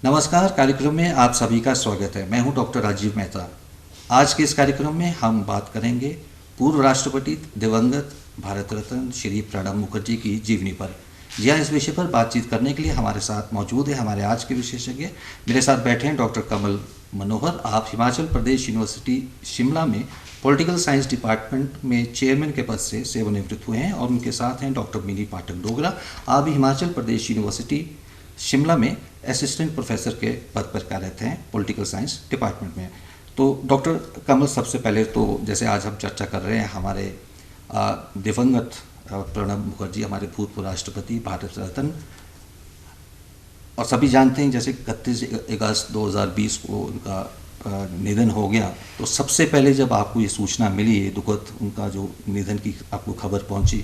नमस्कार। कार्यक्रम में आप सभी का स्वागत है। मैं हूं डॉक्टर राजीव मेहता। आज के इस कार्यक्रम में हम बात करेंगे पूर्व राष्ट्रपति दिवंगत भारत रत्न श्री प्रणब मुखर्जी की जीवनी पर। इस विषय पर बातचीत करने के लिए हमारे साथ मौजूद है हमारे आज के विशेषज्ञ। मेरे साथ बैठे हैं डॉक्टर कमल मनोहर। आप हिमाचल प्रदेश यूनिवर्सिटी शिमला में पॉलिटिकल साइंस डिपार्टमेंट में चेयरमैन के पद से सेवानिवृत्त हुए हैं। और उनके साथ हैं डॉक्टर मिनी पाठक डोगरा। आप भी हिमाचल प्रदेश यूनिवर्सिटी शिमला में असिस्टेंट प्रोफेसर के पद पर कार्यरत हैं पॉलिटिकल साइंस डिपार्टमेंट में। तो डॉक्टर कमल, सबसे पहले तो जैसे आज हम चर्चा कर रहे हैं हमारे दिवंगत प्रणब मुखर्जी, हमारे भूतपूर्व राष्ट्रपति, भारत रत्न, और सभी जानते हैं जैसे 31 अगस्त 2020 को उनका निधन हो गया। तो सबसे पहले जब आपको ये सूचना मिली, ये दुखद उनका जो निधन की आपको खबर पहुंची,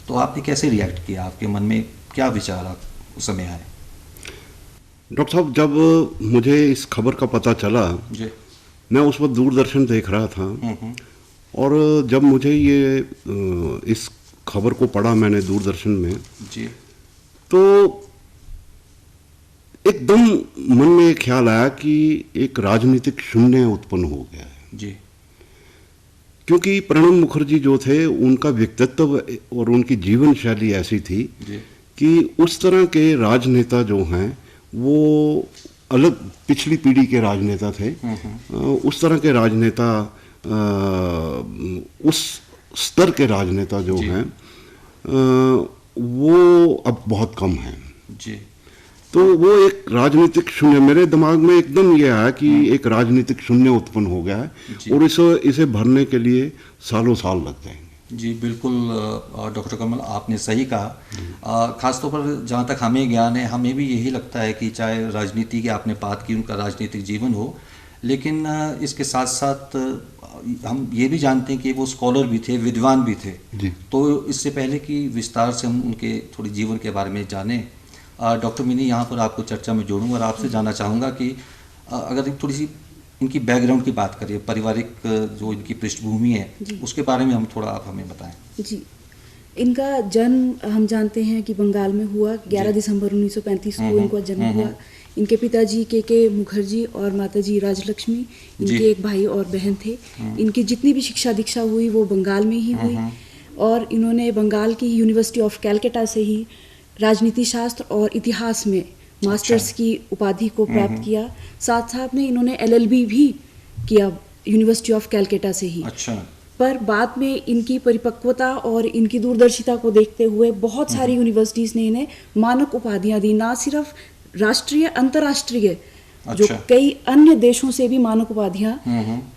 तो आपने कैसे रिएक्ट किया? आपके मन में क्या विचार उस समय आए? डॉक्टर साहब, जब मुझे इस खबर का पता चला जी, मैं उस वक्त दूरदर्शन देख रहा था। और जब मुझे ये इस खबर को पढ़ा मैंने दूरदर्शन में जी, तो एकदम मन में एक ख्याल आया कि एक राजनीतिक शून्य उत्पन्न हो गया है। जी, क्योंकि प्रणब मुखर्जी जो थे, उनका व्यक्तित्व और उनकी जीवन शैली ऐसी थी जी, कि उस तरह के राजनेता जो हैं वो अलग पिछली पीढ़ी के राजनेता थे। उस तरह के राजनेता, उस स्तर के राजनेता जो हैं वो अब बहुत कम हैं। जी। तो वो एक राजनीतिक शून्य मेरे दिमाग में एकदम ये आया कि एक राजनीतिक शून्य उत्पन्न हो गया है और इसे भरने के लिए सालों साल लग जाएंगे। जी, बिल्कुल डॉक्टर कमल, आपने सही कहा। ख़ासतौर पर जहाँ तक हमें ज्ञान है, हमें भी यही लगता है कि चाहे राजनीति की आपने बात की, उनका राजनीतिक जीवन हो, लेकिन इसके साथ साथ हम ये भी जानते हैं कि वो स्कॉलर भी थे, विद्वान भी थे। जी। तो इससे पहले कि विस्तार से हम उनके थोड़ी जीवन के बारे में जानें, डॉक्टर मिनी, यहाँ पर आपको चर्चा में जोड़ूंगा और आपसे जानना चाहूँगा कि अगर थोड़ी सी इनकी बैकग्राउंड की बात करिए, पारिवारिक जो इनकी पृष्ठभूमि है, उसके बारे में हम थोड़ा आप हमें बताएं। जी, इनका जन्म हम जानते हैं कि बंगाल में हुआ। 11 दिसंबर 1935 को इनका जन्म हुआ। इनके पिताजी के मुखर्जी और माताजी राजलक्ष्मी, इनके एक भाई और बहन थे। इनकी जितनी भी शिक्षा दीक्षा हुई वो बंगाल में ही हुई। और इन्होंने बंगाल की यूनिवर्सिटी ऑफ कैलकाटा से ही राजनीति शास्त्र और इतिहास में मास्टर्स की उपाधि को प्राप्त किया। साथ साथ में इन्होंने LLB भी किया यूनिवर्सिटी ऑफ कैलकाटा से ही। अच्छा। पर बाद में इनकी परिपक्वता और इनकी दूरदर्शिता को देखते हुए बहुत सारी यूनिवर्सिटीज़ ने इन्हें मानक उपाधियां दी, ना सिर्फ राष्ट्रीय, अंतर्राष्ट्रीय, जो कई अन्य देशों से भी मानक उपाधियां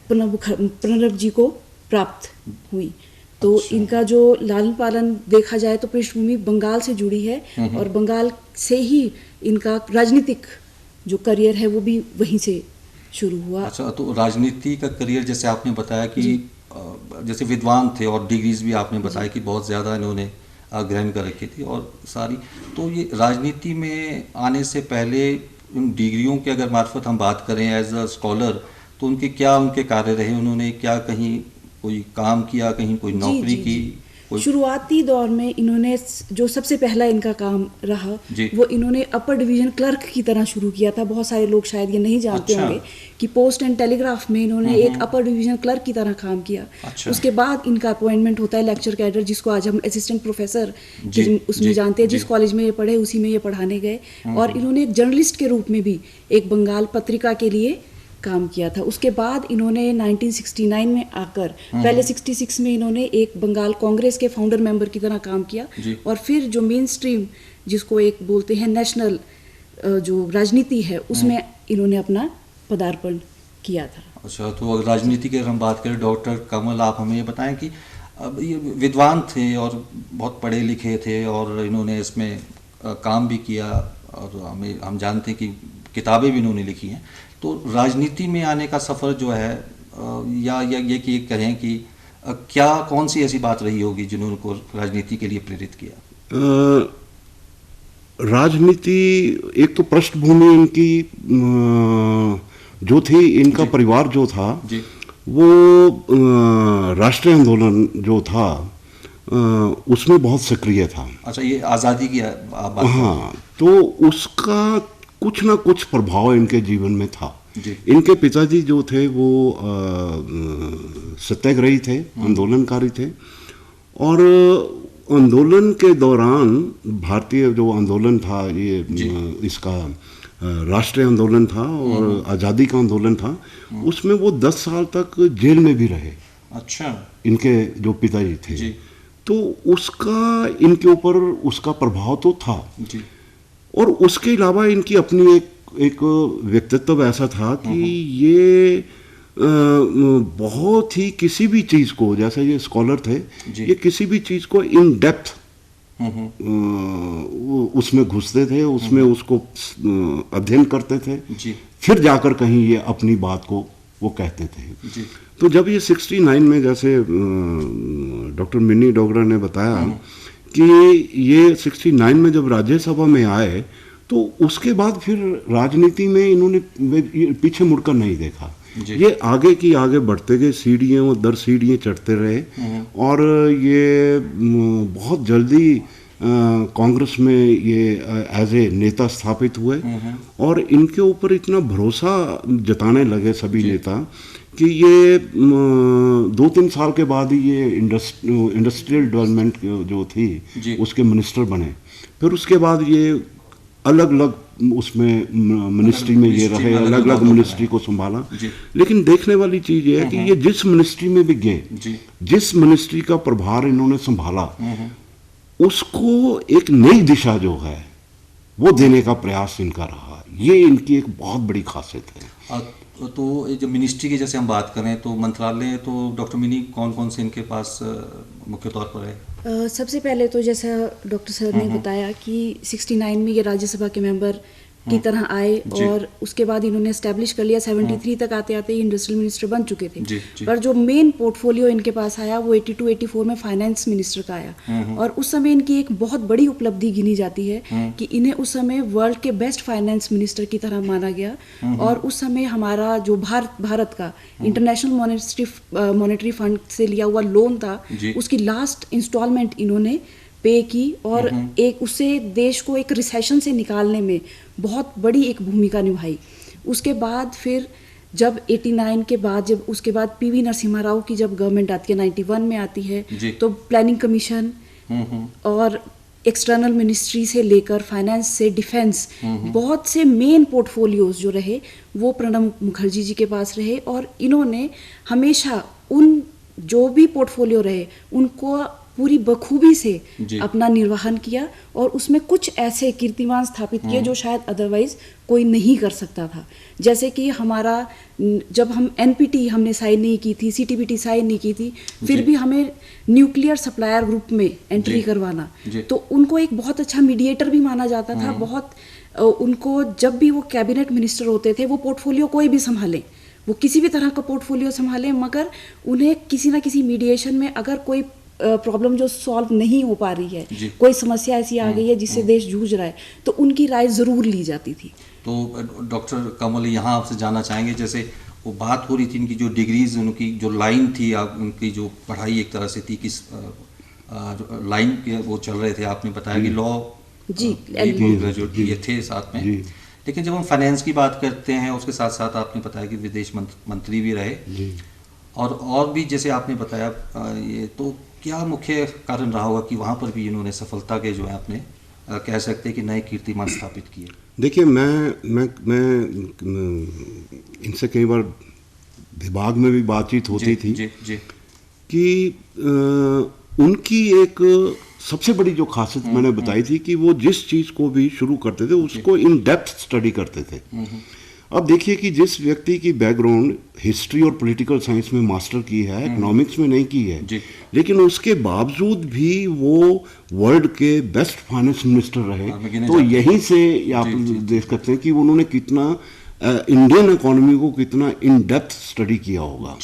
प्रणब जी को प्राप्त हुई। तो इनका जो लालन पालन देखा जाए तो पृष्ठभूमि बंगाल से जुड़ी है और बंगाल से ही इनका राजनीतिक जो करियर है वो भी वहीं से शुरू हुआ। अच्छा, तो राजनीति का करियर जैसे आपने बताया कि जैसे विद्वान थे और डिग्रीज भी आपने बताया कि बहुत ज़्यादा इन्होंने ग्रहण कर रखी थी और सारी, तो ये राजनीति में आने से पहले उन डिग्रियों के अगर मार्फत हम बात करें एज अ स्कॉलर, तो उनके कार्य रहे? उन्होंने क्या कहीं कोई काम किया, कहीं कोई नौकरी की? शुरुआती दौर में इन्होंने जो सबसे पहला इनका काम रहा वो इन्होंने अपर डिवीजन क्लर्क की तरह शुरू किया था। बहुत सारे लोग शायद ये नहीं जानते होंगे कि पोस्ट एंड टेलीग्राफ में इन्होंने एक अपर डिवीजन क्लर्क की तरह काम किया। उसके बाद इनका अपॉइंटमेंट होता है लेक्चर कैडर, जिसको आज हम असिस्टेंट प्रोफेसर उसमें जानते हैं। जिस कॉलेज में ये पढ़े उसी में ये पढ़ाने गए। और इन्होंने एक जर्नलिस्ट के रूप में भी एक बंगाल पत्रिका के लिए काम किया था। उसके बाद इन्होंने 1969 में आकर, पहले 66 में इन्होंने एक बंगाल कांग्रेस के फाउंडर मेंबर की तरह काम किया और फिर जो मेन स्ट्रीम जिसको एक बोलते हैं नेशनल जो राजनीति है उसमें इन्होंने अपना पदार्पण किया था। अच्छा, तो अगर राजनीति की हम बात करें डॉक्टर कमल, आप हमें ये बताएं कि अब ये विद्वान थे और बहुत पढ़े लिखे थे और इन्होंने इसमें काम भी किया और हम जानते हैं कि किताबें भी इन्होंने लिखी हैं। तो राजनीति में आने का सफ़र जो है या ये कि कहें कि क्या कौन सी ऐसी बात रही होगी जिन्होंने उनको राजनीति के लिए प्रेरित किया? राजनीति, एक तो पृष्ठभूमि इनकी जो थी, इनका परिवार जो था वो राष्ट्रीय आंदोलन जो था उसमें बहुत सक्रिय था। अच्छा, ये आज़ादी की बात? हाँ, तो उसका कुछ ना कुछ प्रभाव इनके जीवन में था। जी। इनके पिताजी जो थे वो सत्याग्रही थे, आंदोलनकारी थे, और आंदोलन के दौरान भारतीय जो आंदोलन था ये इसका राष्ट्रीय आंदोलन था और आज़ादी का आंदोलन था, उसमें वो 10 साल तक जेल में भी रहे। अच्छा। इनके जो पिताजी थे जी। तो उसका इनके ऊपर उसका प्रभाव तो था जी। और उसके अलावा इनकी अपनी एक व्यक्तित्व ऐसा था कि ये बहुत ही किसी भी चीज़ को, जैसे ये स्कॉलर थे, ये किसी भी चीज़ को इन डेप्थ उसमें घुसते थे, उसमें उसको अध्ययन करते थे, फिर जाकर कहीं ये अपनी बात को वो कहते थे। जी। तो जब ये 69 में, जैसे डॉक्टर मिन्नी डोगरा ने बताया कि ये 69 में जब राज्यसभा में आए तो उसके बाद फिर राजनीति में इन्होंने पीछे मुड़कर नहीं देखा। ये आगे की आगे बढ़ते गए, सीढ़ियाँ दर सीढ़ियाँ चढ़ते रहे और ये बहुत जल्दी कांग्रेस में ये एज ए नेता स्थापित हुए और इनके ऊपर इतना भरोसा जताने लगे सभी नेता कि ये 2-3 साल के बाद ही ये इंडस्ट्रियल डेवलपमेंट जो थी उसके मिनिस्टर बने। फिर उसके बाद ये अलग अलग उसमें मिनिस्ट्री में ये रहे, अलग अलग मिनिस्ट्री को संभाला। लेकिन देखने वाली चीज़ ये है कि ये जिस मिनिस्ट्री में भी गए, जिस मिनिस्ट्री का प्रभार इन्होंने संभाला, उसको एक नई दिशा जो है वो देने का प्रयास इनका रहा। ये इनकी एक बहुत बड़ी खासियत है। तो जब मिनिस्ट्री की जैसे हम बात करें तो मंत्रालय, तो डॉक्टर मिनी कौन कौन से इनके पास मुख्य तौर पर है? सबसे पहले तो जैसा डॉक्टर सर ने बताया कि 69 में ये राज्यसभा के मेंबर की तरह आए और उसके बाद इन्होंने एस्टेब्लिश कर लिया। 73 तक आते आते ही इंडस्ट्रियल मिनिस्टर बन चुके थे। पर जो मेन पोर्टफोलियो इनके पास आया वो 82-84 में फाइनेंस मिनिस्टर का आया और उस समय इनकी एक बहुत बड़ी उपलब्धि गिनी जाती है कि इन्हें उस समय वर्ल्ड के बेस्ट फाइनेंस मिनिस्टर की तरह माना गया। और उस समय हमारा जो भारत का इंटरनेशनल मॉनेटरी फंड से लिया हुआ लोन था, उसकी लास्ट इंस्टॉलमेंट इन्होंने पे की और एक उससे देश को एक रिसेशन से निकालने में बहुत बड़ी एक भूमिका निभाई। उसके बाद फिर जब 89 के बाद, जब उसके बाद पीवी नरसिम्हा राव की जब गवर्नमेंट आती है, 91 में आती है, तो प्लानिंग कमीशन और एक्सटर्नल मिनिस्ट्री से लेकर फाइनेंस से डिफेंस, बहुत से मेन पोर्टफोलियोज जो रहे वो प्रणब मुखर्जी जी के पास रहे और इन्होंने हमेशा उन जो भी पोर्टफोलियो रहे उनको पूरी बखूबी से अपना निर्वहन किया और उसमें कुछ ऐसे कीर्तिमान स्थापित किए जो शायद अदरवाइज कोई नहीं कर सकता था। जैसे कि हमारा जब हम एनपीटी हमने साइन नहीं की थी, सीटीबीटी साइन नहीं की थी, फिर भी हमें न्यूक्लियर सप्लायर ग्रुप में एंट्री करवाना, तो उनको एक बहुत अच्छा मीडिएटर भी माना जाता था। बहुत उनको जब भी वो कैबिनेट मिनिस्टर होते थे, वो पोर्टफोलियो कोई भी संभालें, वो किसी भी तरह का पोर्टफोलियो संभालें, मगर उन्हें किसी ना किसी मीडिएशन में अगर कोई प्रॉब्लम जो सॉल्व नहीं हो पा रही है, कोई समस्या ऐसी आ गई है जिससे देश जूझ रहा है, तो उनकी राय ज़रूर ली जाती थी। तो डॉक्टर कमल, यहाँ आपसे जानना चाहेंगे, जैसे वो बात हो रही थी इनकी जो डिग्रीज, उनकी जो लाइन थी, उनकी जो पढ़ाई एक तरह से थी, किस लाइन के वो चल रहे थे, आपने बताया कि लॉ ग्रेजुएट ये थे साथ में। लेकिन जब हम फाइनेंस की बात करते हैं, उसके साथ साथ आपने बताया कि विदेश मंत्री भी रहे और भी जैसे आपने बताया, ये तो क्या मुख्य कारण रहा होगा कि वहाँ पर भी इन्होंने सफलता के जो है आपने कह सकते हैं कि नए कीर्तिमान स्थापित किए? देखिए, मैं इनसे कई बार विभाग में भी बातचीत होती थी कि उनकी एक सबसे बड़ी जो खासियत मैंने बताई थी कि वो जिस चीज़ को भी शुरू करते थे उसको इन डेप्थ स्टडी करते थे। अब देखिए कि जिस व्यक्ति की बैकग्राउंड हिस्ट्री और पॉलिटिकल साइंस में मास्टर की है, इकोनॉमिक्स में नहीं की है, लेकिन उसके बावजूद भी वो वर्ल्ड के बेस्ट फाइनेंस मिनिस्टर रहे। तो यहीं से आप देख सकते हैं कि उन्होंने कितना इंडियन इकोनॉमी को कितना इन डेप्थ स्टडी किया होगा।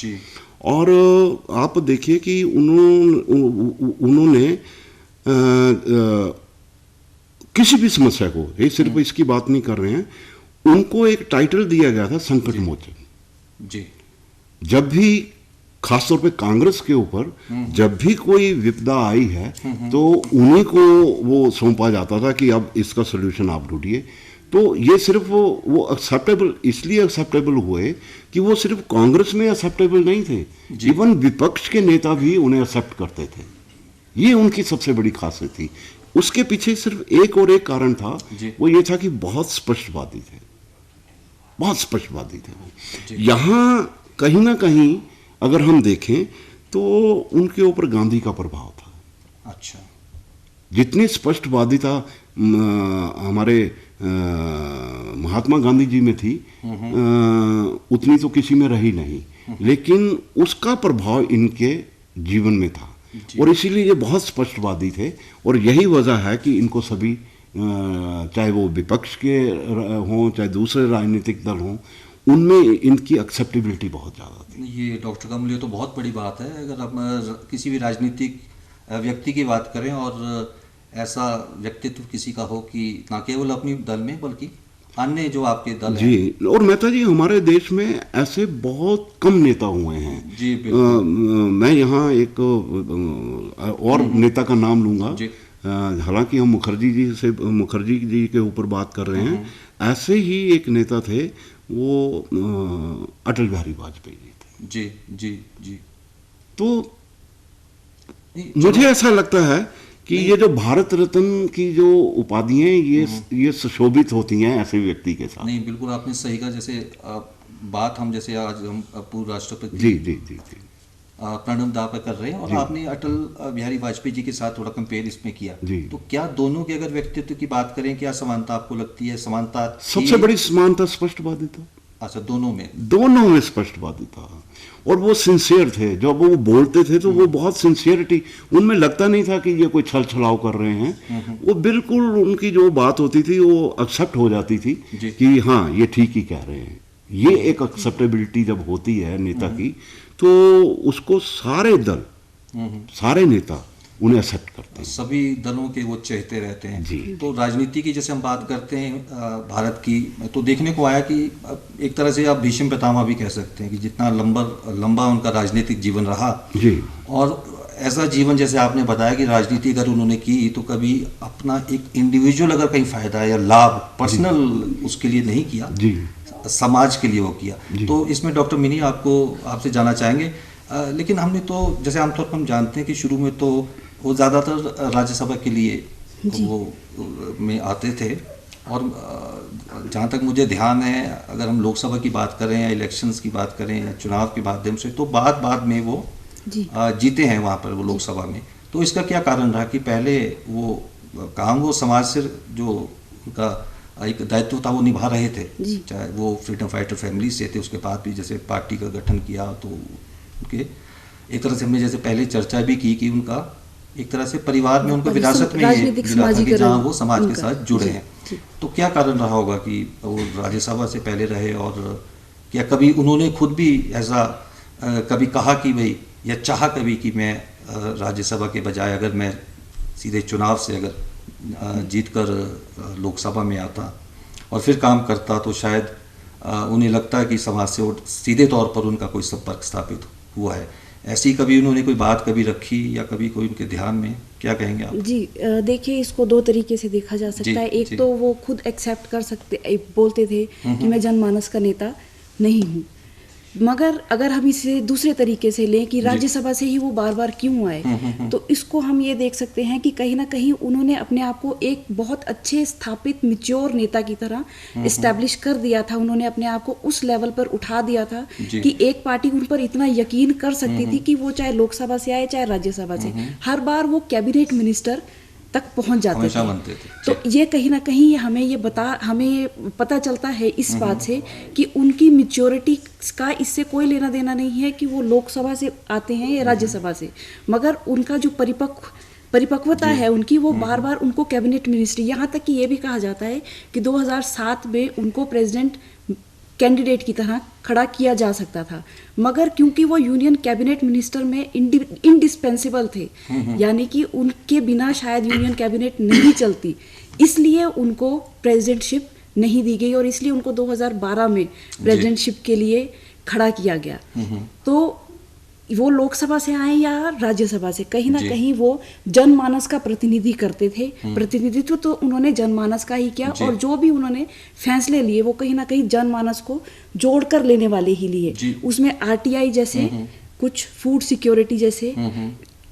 और आप देखिए कि उन्होंने किसी भी समस्या को, ये सिर्फ इसकी बात नहीं कर रहे हैं, उनको एक टाइटल दिया गया था संकट मोचन। जब भी खासतौर पे कांग्रेस के ऊपर जब भी कोई विपदा आई है तो उन्हीं को वो सौंपा जाता था कि अब इसका सलूशन आप ढूंढिए। तो ये सिर्फ वो एक्सेप्टेबल इसलिए एक्सेप्टेबल हुए कि वो सिर्फ कांग्रेस में एक्सेप्टेबल नहीं थे, इवन विपक्ष के नेता भी उन्हें एक्सेप्ट करते थे। ये उनकी सबसे बड़ी खासियत थी। उसके पीछे सिर्फ एक और एक कारण था, वो ये था कि बहुत स्पष्टवादी थे, बहुत स्पष्टवादी थे वो। यहाँ कहीं ना कहीं अगर हम देखें तो उनके ऊपर गांधी का प्रभाव था। अच्छा, जितनी स्पष्टवादिता हमारे महात्मा गांधी जी में थी उतनी तो किसी में रही नहीं, लेकिन उसका प्रभाव इनके जीवन में था और इसीलिए ये बहुत स्पष्टवादी थे। और यही वजह है कि इनको सभी चाहे वो विपक्ष के हों चाहे दूसरे राजनीतिक दल हों, उनमें इनकी एक्सेप्टेबिलिटी बहुत ज़्यादा थी। ये डॉक्टर कमल, ये तो बहुत बड़ी बात है। अगर हम किसी भी राजनीतिक व्यक्ति की बात करें और ऐसा व्यक्तित्व किसी का हो कि ना केवल अपनी दल में बल्कि अन्य जो आपके दल हैं। जी, और मेहता जी हमारे देश में ऐसे बहुत कम नेता हुए हैं। जी बिल्कुल। मैं यहाँ एक और नेता का नाम लूँगा, हालांकि हम मुखर्जी जी के ऊपर बात कर रहे हैं। ऐसे ही एक नेता थे, वो अटल बिहारी वाजपेयी जी थे। जी जी जी। तो मुझे ऐसा लगता है कि ये जो भारत रत्न की जो उपाधियां ये सुशोभित होती हैं ऐसे व्यक्ति के साथ। नहीं, बिल्कुल आपने सही कहा। जैसे बात हम जैसे आज हम पूर्व राष्ट्रपति जी जी जी जी प्रणब दा पर कर रहे हैं और आपने अटल बिहारी वाजपेयी जी के साथ थोड़ा कंपेयर इसमें किया, तो क्या दोनों के अगर व्यक्तित्व की बात करें, क्या समानता आपको लगती है? समानता सबसे बड़ी समानता स्पष्टवादिता। अच्छा, दोनों में स्पष्टवादिता। और वो सिंसियर थे, जब वो बोलते थे तो वो बहुत सिंसियरिटी, उनमें लगता नहीं था कि ये कोई छल छलाव कर रहे हैं। वो बिल्कुल उनकी जो बात होती थी वो एक्सेप्ट हो जाती थी कि हाँ ये ठीक ही कह रहे हैं। ये एक एक्सेप्टेबिलिटी जब होती है नेता की, तो उसको सारे दल, सारे नेता उन्हें एक्सेप्ट करते हैं। सभी दलों के वो चहेते रहते हैं जी। तो राजनीति की जैसे हम बात करते हैं भारत की, तो देखने को आया कि एक तरह से आप भीष्म पितामह भी कह सकते हैं कि जितना लंबा उनका राजनीतिक जीवन रहा जी, और ऐसा जीवन जैसे आपने बताया कि राजनीति अगर उन्होंने की तो कभी अपना एक इंडिविजुअल अगर कहीं फायदा या लाभ पर्सनल उसके लिए नहीं किया जी, समाज के लिए वो किया। तो इसमें डॉक्टर मिनी आपसे जानना चाहेंगे, लेकिन हमने तो जैसे आमतौर पर हम जानते हैं कि शुरू में तो वो ज़्यादातर राज्यसभा के लिए वो में आते थे और जहाँ तक मुझे ध्यान है, अगर हम लोकसभा की बात करें या इलेक्शंस की बात करें या चुनाव के माध्यम से, तो बाद में वो जीते हैं वहाँ पर वो लोकसभा में। तो इसका क्या कारण रहा कि पहले वो समाज से जो उनका एक दायित्व था वो निभा रहे थे, चाहे वो फ्रीडम फाइटर फैमिली से थे, उसके बाद भी जैसे पार्टी का गठन किया तो उनके एक तरह से हमने जैसे पहले चर्चा भी की कि उनका एक तरह से परिवार में उनको विरासत में ये मिला था कि जहाँ वो समाज के साथ जुड़े हैं। तो क्या कारण रहा होगा कि वो राज्यसभा से पहले रहे, और क्या कभी उन्होंने खुद भी ऐसा कभी कहा कि भाई या चाहा कभी कि मैं राज्यसभा के बजाय अगर मैं सीधे चुनाव से अगर जीत कर लोकसभा में आता और फिर काम करता तो शायद उन्हें लगता है कि समाज से सीधे तौर पर उनका कोई संपर्क स्थापित हुआ है। ऐसी कभी उन्होंने कोई बात कभी रखी या कभी कोई उनके ध्यान में, क्या कहेंगे आप? जी देखिए, इसको दो तरीके से देखा जा सकता है। एक तो वो खुद एक्सेप्ट कर सकते, बोलते थे कि मैं जनमानस का नेता नहीं हूँ, मगर अगर हम इसे दूसरे तरीके से लें कि राज्यसभा से ही वो बार बार क्यों आए, तो इसको हम ये देख सकते हैं कि कहीं ना कहीं उन्होंने अपने आप को एक बहुत अच्छे स्थापित मैच्योर नेता की तरह इस्टेब्लिश कर दिया था। उन्होंने अपने आप को उस लेवल पर उठा दिया था कि एक पार्टी उन पर इतना यकीन कर सकती थी कि वो चाहे लोकसभा से आए चाहे राज्यसभा से, हर बार वो कैबिनेट मिनिस्टर तक पहुंच जाते थे। तो ये कहीं ना कहीं हमें पता चलता है इस बात से कि उनकी मैच्योरिटी का इससे कोई लेना देना नहीं है कि वो लोकसभा से आते हैं या राज्यसभा से, मगर उनका जो परिपक्वता है उनकी, वो बार बार उनको कैबिनेट मिनिस्ट्री, यहाँ तक कि ये भी कहा जाता है कि 2007 में उनको प्रेसिडेंट कैंडिडेट की तरह खड़ा किया जा सकता था, मगर क्योंकि वो यूनियन कैबिनेट मिनिस्टर में इंडिस्पेंसिबल थे, यानी कि उनके बिना शायद यूनियन कैबिनेट नहीं चलती, इसलिए उनको प्रेसिडेंटशिप नहीं दी गई और इसलिए उनको 2012 में प्रेसिडेंटशिप के लिए खड़ा किया गया। तो वो लोकसभा से आए या राज्यसभा से, कहीं ना जी। कहीं वो जनमानस का प्रतिनिधि करते थे। प्रतिनिधित्व तो उन्होंने जनमानस का ही किया, जी। और जो भी उन्होंने फैसले लिए वो कहीं ना कहीं जनमानस को जोड़कर लेने वाले ही जी। लिए। उसमें आरटीआई जैसे, कुछ फूड सिक्योरिटी जैसे,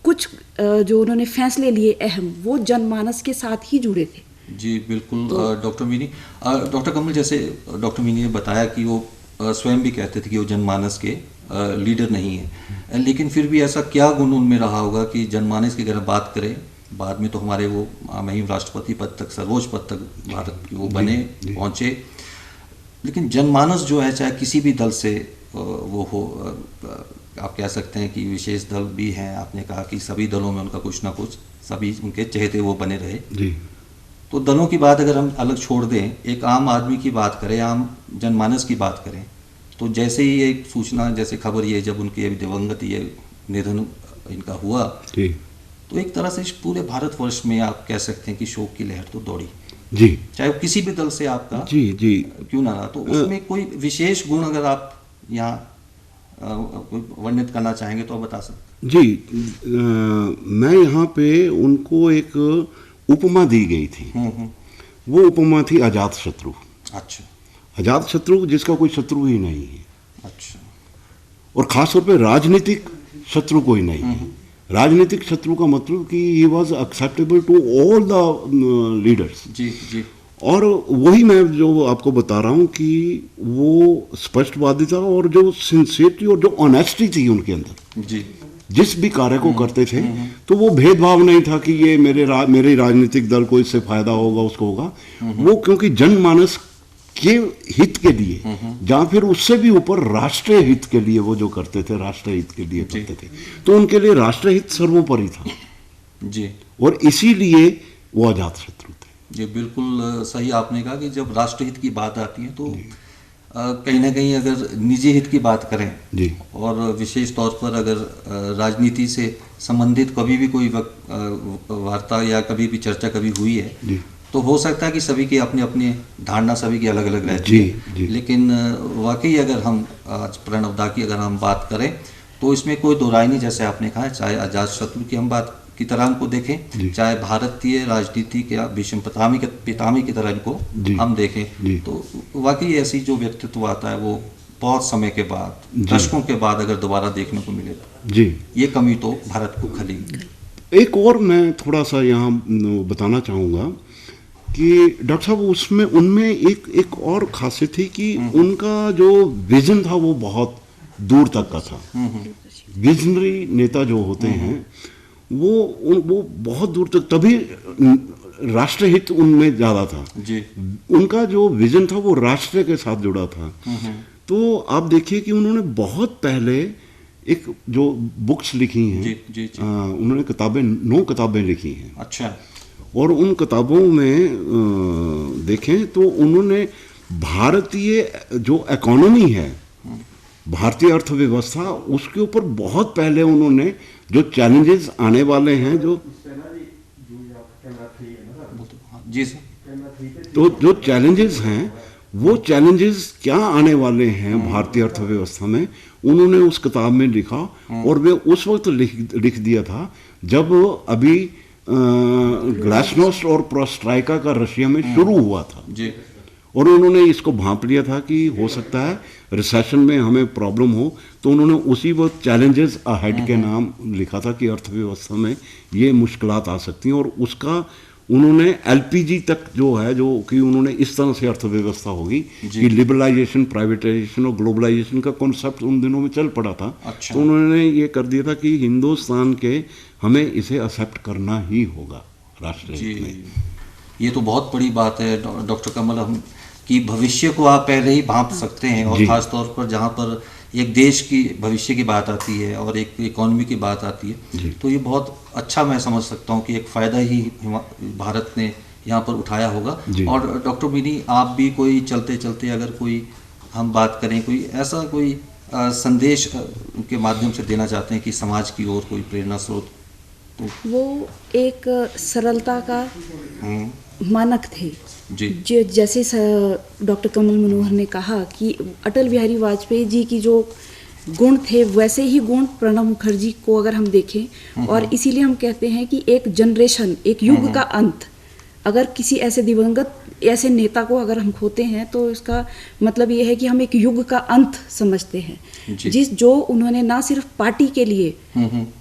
कुछ जो उन्होंने फैसले लिए अहम, वो जनमानस के साथ ही जुड़े थे। जी बिल्कुल। डॉक्टर मिनी, डॉक्टर कमल, जैसे डॉक्टर मिनी ने बताया कि वो स्वयं भी कहते थे कि वो जनमानस के लीडर नहीं है, लेकिन फिर भी ऐसा क्या गुण उनमें रहा होगा कि जनमानस की अगर बात करें, बाद में तो हमारे वो महिम राष्ट्रपति पद तक, सर्वोच्च पद तक भारत के वो बने, पहुँचे, लेकिन जनमानस जो है, चाहे किसी भी दल से वो हो, आप कह सकते हैं कि विशेष दल भी हैं, आपने कहा कि सभी दलों में उनका कुछ ना कुछ, सभी उनके चहेते वो बने रहे जी। तो दलों की बात अगर हम अलग छोड़ दें, एक आम आदमी की बात करें, आम जनमानस की बात करें, तो जैसे ही एक सूचना, जैसे खबर ये जब उनके अभी दिवंगत ये निधन इनका हुआ, जी। तो एक तरह से इस पूरे भारतवर्ष में आप कह सकते हैं कि शोक की लहर तो दौड़ी, जी। चाहे वो किसी भी दल से आपका जी। जी। क्यों ना रहा। तो उसमें कोई विशेष गुण अगर आप यहाँ वर्णित करना चाहेंगे तो आप बता सकते। जी, मैं यहाँ पे उनको एक उपमा दी गई थी। वो उपमा थी अजात शत्रु। अच्छा। अजात शत्रु जिसका कोई शत्रु ही नहीं है। अच्छा। और खास तौर पे राजनीतिक शत्रु कोई नहीं है। राजनीतिक शत्रु का मतलब कि he was acceptable to all the leaders. जी जी। और वही मैं जो आपको बता रहा हूँ कि वो स्पष्टवादी था, और जो सिंसियरिटी और जो ऑनेस्टी थी उनके अंदर, जी। जिस भी कार्य को करते थे, तो वो भेदभाव नहीं था कि ये मेरे राजनीतिक दल को इससे फायदा होगा, उसको होगा। वो क्योंकि जनमानस के हित के लिए, जहाँ फिर उससे भी ऊपर राष्ट्रीय हित के लिए वो जो करते थे, राष्ट्रीय हित के लिए करते थे, तो उनके लिए राष्ट्रीय हित सर्वोपरि था। जी। और इसीलिए वो अजात शत्रु थे। जी बिल्कुल सही आपने कहा कि जब राष्ट्रहित की बात आती है तो कहीं ना कहीं अगर निजी हित की बात करें जी, और विशेष तौर पर अगर राजनीति से संबंधित कभी भी कोई वार्ता या कभी भी चर्चा कभी हुई है, जी, तो हो सकता है कि सभी की अपनी अपनी धारणा सभी की अलग अलग रहती है। जी। लेकिन वाकई अगर हम आज प्रणव दा की अगर हम बात करें तो इसमें कोई दो राय नहीं, जैसे आपने कहा, चाहे अजात शत्रु की हम बात की तरह उनको देखें, चाहे भारतीय राजनीति के भीष्म पितामही की तरह इनको हम देखें, तो वाकई ऐसी जो व्यक्तित्व आता है वो बहुत समय के बाद, दशकों के बाद अगर दोबारा देखने को मिले जी, ये कमी तो भारत को खली। एक और मैं थोड़ा सा यहाँ बताना चाहूँगा कि डॉक्टर साहब उसमें उनमें एक और खासियत थी कि उनका जो विजन था वो बहुत दूर तक का था। विजनरी नेता जो होते हैं वो बहुत दूर तक, तभी राष्ट्रहित उनमें ज़्यादा था जी। उनका जो विजन था वो राष्ट्र के साथ जुड़ा था। तो आप देखिए कि उन्होंने बहुत पहले एक जो बुक्स लिखी हैं, जी, जी, जी। उन्होंने 9 किताबें लिखी हैं। अच्छा। और उन किताबों में देखें तो उन्होंने भारतीय जो इकोनॉमी है, भारतीय अर्थव्यवस्था, उसके ऊपर बहुत पहले उन्होंने जो चैलेंजेस आने वाले हैं, जी, तो जो चैलेंजेस हैं वो चैलेंजेस क्या आने वाले हैं भारतीय अर्थव्यवस्था में, उन्होंने उस किताब में लिखा। और वे उस वक्त लिख दिया था जब अभी ग्लासनोस्ट और प्रोस्ट्राइका का रशिया में शुरू हुआ था जी। और उन्होंने इसको भांप लिया था कि हो सकता है रिसेशन में हमें प्रॉब्लम हो, तो उन्होंने उसी वक्त चैलेंजेस अहेड के नाम लिखा था कि अर्थव्यवस्था में ये मुश्किलात आ सकती हैं। और उसका उन्होंने एलपीजी तक जो है, जो कि उन्होंने इस तरह से अर्थव्यवस्था होगी कि लिबरलाइजेशन, प्राइवेटाइजेशन और ग्लोबलाइजेशन का कॉन्सेप्ट उन दिनों में चल पड़ा था। अच्छा। तो उन्होंने ये कर दिया था कि हिंदुस्तान के हमें इसे एक्सेप्ट करना ही होगा राष्ट्र हित में। ये तो बहुत बड़ी बात है डॉक्टर कमल, हम कि भविष्य को आप पहले ही भांप सकते हैं, और खास तौर पर जहाँ पर एक देश की भविष्य की बात आती है और एक इकोनॉमी की बात आती है, तो ये बहुत अच्छा मैं समझ सकता हूँ कि एक फ़ायदा ही भारत ने यहाँ पर उठाया होगा। और डॉक्टर मिनी, आप भी कोई चलते चलते अगर कोई हम बात करें, कोई ऐसा कोई संदेश के माध्यम से देना चाहते हैं कि समाज की ओर कोई प्रेरणा स्रोत, तो वो एक सरलता का मानक थे जी। जैसे डॉक्टर कमल मनोहर ने कहा कि अटल बिहारी वाजपेयी जी की जो गुण थे वैसे ही गुण प्रणब मुखर्जी को अगर हम देखें, और इसीलिए हम कहते हैं कि एक जनरेशन, एक युग का अंत, अगर किसी ऐसे दिवंगत ऐसे नेता को अगर हम खोते हैं तो इसका मतलब ये है कि हम एक युग का अंत समझते हैं। जो उन्होंने ना सिर्फ पार्टी के लिए,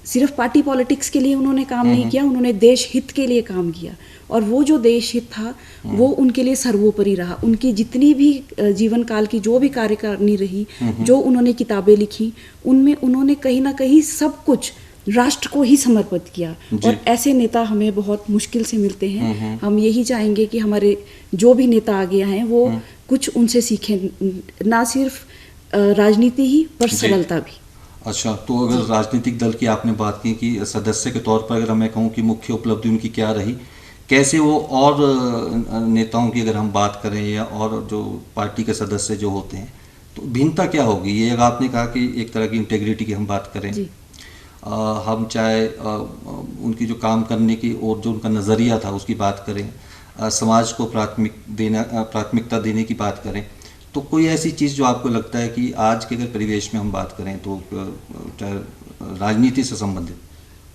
सिर्फ पार्टी पॉलिटिक्स के लिए उन्होंने काम नहीं किया, उन्होंने देश हित के लिए काम किया, और वो जो देश हित था वो उनके लिए सर्वोपरि रहा। उनकी जितनी भी जीवन काल की जो भी कार्यकारिणी रही, जो उन्होंने किताबें लिखी, उनमें उन्होंने कहीं ना कहीं सब कुछ राष्ट्र को ही समर्पित किया, और ऐसे नेता हमें बहुत मुश्किल से मिलते हैं। हम यही चाहेंगे कि हमारे जो भी नेता आगे आए वो कुछ उनसे सीखें, ना सिर्फ राजनीति ही पर सरलता भी। अच्छा, तो अगर राजनीतिक दल की आपने बात की कि सदस्य के तौर पर अगर मैं कहूँ कि मुख्य उपलब्धि उनकी क्या रही, कैसे वो और नेताओं की अगर हम बात करें या और जो पार्टी के सदस्य जो होते हैं, तो भिन्नता क्या होगी? ये अगर आपने कहा कि एक तरह की इंटेग्रिटी की हम बात करें, हम चाहे उनकी जो काम करने की और जो उनका नज़रिया था उसकी बात करें, समाज को प्राथमिकता देने की बात करें, तो कोई ऐसी चीज़ जो आपको लगता है कि आज के अगर परिवेश में हम बात करें तो चाहे राजनीति से संबंधित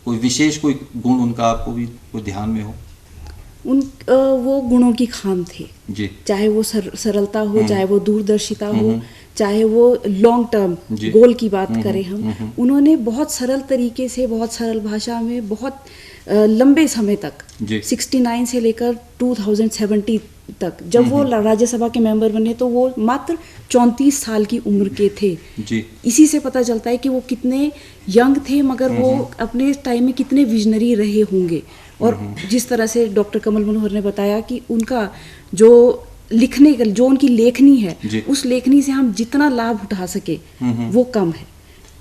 कोई विशेष कोई गुण उनका आपको भी कोई ध्यान में हो? वो गुणों की खान थे जी, चाहे वो सरलता हो, चाहे वो दूरदर्शिता हो, चाहे वो लॉन्ग टर्म गोल की बात करें हम, उन्होंने बहुत सरल तरीके से, बहुत सरल भाषा में, बहुत लंबे समय तक 69 से लेकर 2070 तक, जब वो राज्यसभा के मेंबर बने तो वो मात्र 34 साल की उम्र के थे जी। इसी से पता चलता है कि वो कितने यंग थे, मगर वो अपने टाइम में कितने विजनरी रहे होंगे। और जिस तरह से डॉक्टर कमल मनोहर ने बताया कि उनका जो लिखने का जो उनकी लेखनी है, उस लेखनी से हम जितना लाभ उठा सके वो कम है,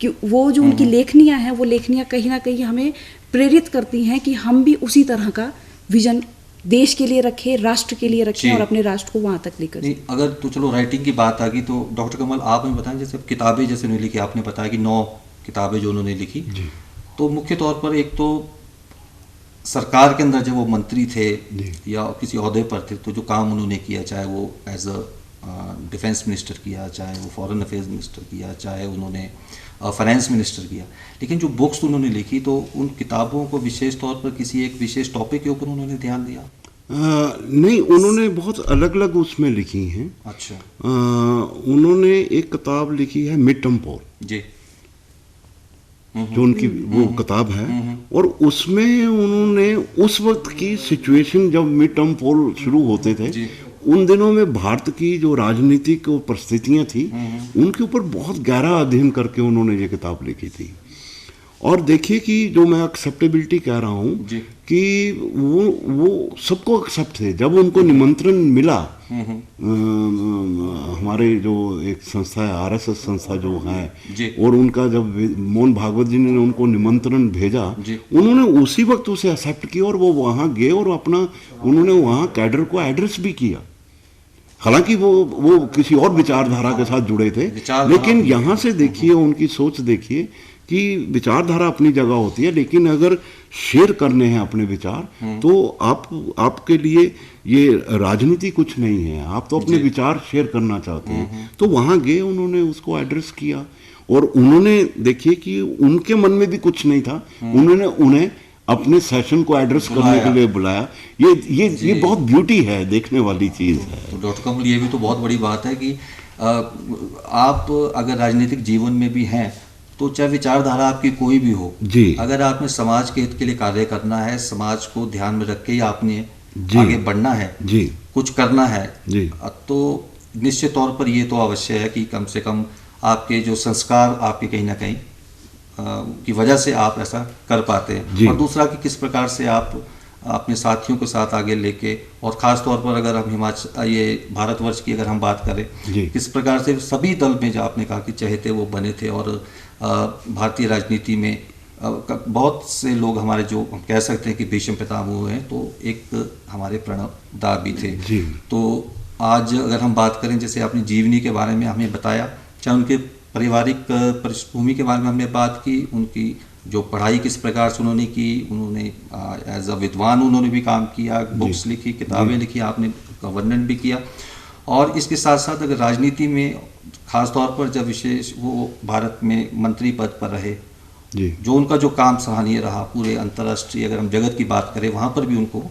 कि वो जो उनकी लेखनियां हैं, वो लेखनियां कहीं ना कहीं हमें प्रेरित करती हैं कि हम भी उसी तरह का विजन देश के लिए रखें, राष्ट्र के लिए रखें और अपने राष्ट्र को वहां तक लेकर। अगर तो चलो राइटिंग की बात आ गई तो डॉक्टर कमल आप हमें बताएं, जैसे किताबें जैसे उन्होंने लिखी, आपने बताया कि 9 किताबें जो उन्होंने लिखी, तो मुख्य तौर पर एक तो सरकार के अंदर जब वो मंत्री थे या किसी ओहदे पर थे, तो जो काम उन्होंने किया, चाहे वो एज अ डिफेंस मिनिस्टर किया, चाहे वो फॉरेन अफेयर्स मिनिस्टर किया, चाहे उन्होंने फाइनेंस मिनिस्टर किया, लेकिन जो बुक्स उन्होंने लिखी तो उन किताबों को विशेष तौर पर किसी एक विशेष टॉपिक के ऊपर उन्होंने ध्यान दिया? नहीं, उन्होंने बहुत अलग अलग उसमें लिखी हैं। अच्छा। उन्होंने एक किताब लिखी है मिड टर्म पोल जी, जो उनकी वो किताब है, और उसमें उन्होंने उस वक्त की सिचुएशन जब मिड टर्म पोल शुरू होते थे, उन दिनों में भारत की जो राजनीतिक परिस्थितियां थी उनके ऊपर बहुत गहरा अध्ययन करके उन्होंने ये किताब लिखी थी। और देखिए कि जो मैं एक्सेप्टेबिलिटी कह रहा हूँ कि वो सबको एक्सेप्ट थे। जब उनको निमंत्रण मिला, हमारे जो एक संस्था है आरएसएस संस्था जो है, और उनका जब मोहन भागवत जी ने उनको निमंत्रण भेजा, उन्होंने उसी वक्त उसे एक्सेप्ट किया और वो वहाँ गए और उन्होंने वहाँ कैडर को एड्रेस भी किया। हालांकि वो किसी और विचारधारा के साथ जुड़े थे, लेकिन यहाँ से देखिए उनकी सोच देखिए कि विचारधारा अपनी जगह होती है, लेकिन अगर शेयर करने हैं अपने विचार तो आपके लिए ये राजनीति कुछ नहीं है, आप तो अपने विचार शेयर करना चाहते हैं। तो वहाँ गए, उन्होंने उसको एड्रेस किया और उन्होंने देखिए कि उनके मन में भी कुछ नहीं था, उन्होंने उन्हें अपने सेशन को एड्रेस करने के लिए बुलाया। ये बहुत ब्यूटी है, देखने वाली चीज़ है। तो डॉक्टर कमल, ये भी तो बहुत बड़ी बात है कि आप अगर राजनीतिक जीवन में भी हैं तो चाहे विचारधारा आपकी कोई भी हो, अगर आपने समाज के हित के लिए कार्य करना है, समाज को ध्यान में रख के ही आपने आगे बढ़ना है, कुछ करना है, तो निश्चित तौर पर ये तो अवश्य है कि कम से कम आपके जो संस्कार आपके कहीं ना कहीं की वजह से आप ऐसा कर पाते हैं। और दूसरा कि किस प्रकार से आप अपने साथियों के साथ आगे लेके, और ख़ास तौर पर अगर हम ये भारतवर्ष की अगर हम बात करें, किस प्रकार से सभी दल में जो आपने कहा कि चहेते वो बने थे, और भारतीय राजनीति में बहुत से लोग हमारे जो हम कह सकते हैं कि भीष्म पितामह हैं, तो एक हमारे प्रणब दा भी थे। तो आज अगर हम बात करें, जैसे अपनी जीवनी के बारे में हमें बताया, चाहे उनके पारिवारिक पृष्ठभूमि के बारे में हमने बात की, उनकी जो पढ़ाई किस प्रकार से उन्होंने की, उन्होंने एज अ विद्वान उन्होंने भी काम किया, बुक्स लिखी, किताबें लिखी, आपने का वर्णन भी किया। और इसके साथ साथ अगर राजनीति में खास तौर पर जब विशेष वो भारत में मंत्री पद पर रहे, जी जो उनका जो काम सराहनीय रहा पूरे अंतर्राष्ट्रीय, अगर हम जगत की बात करें वहाँ पर भी उनको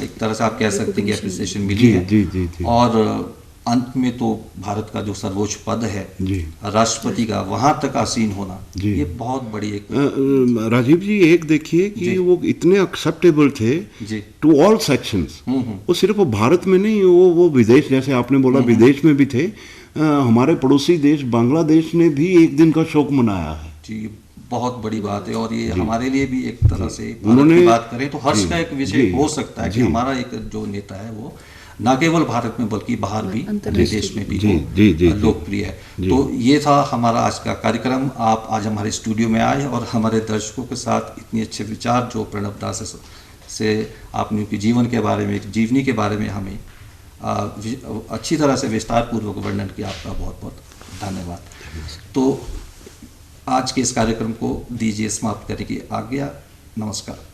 एक तरह से आप कह सकते हैं कि अप्रिसिएशन मिली जी है। जी जी जी और अंत में तो भारत का जो सर्वोच्च पद है जी राष्ट्रपति का, वहाँ तक आसीन होना, जी। ये बहुत बड़ी एक राजीव जी एक देखिए कि जी। वो इतने एक्सेप्टेबल थे जी टू ऑल सेक्शंस। हम्म। वो सिर्फ भारत में नहीं, वो विदेश, जैसे आपने बोला विदेश में भी थे। हमारे पड़ोसी देश बांग्लादेश ने भी एक दिन का शोक मनाया है। जी, बहुत बड़ी बात है। और ये हमारे लिए भी एक तरह से भारत उन्होंने- की बात करें तो हर्ष जी, का एक विषय जी, हो सकता है कि जी। हमारा एक जो नेता है वो न केवल भारत में बल्कि बाहर भी विदेश में भी जी, वो जी, जी, जी। लोकप्रिय है। जी। तो ये था हमारा आज का कार्यक्रम। आप आज हमारे स्टूडियो में आए और हमारे दर्शकों के साथ इतने अच्छे विचार जो प्रणब दास से आपने उनके जीवन के बारे में, जीवनी के बारे में हमें अच्छी तरह से विस्तारपूर्वक वर्णन किया। आपका बहुत बहुत धन्यवाद। तो आज के इस कार्यक्रम को दीजिए समाप्त करने की आज्ञा। नमस्कार।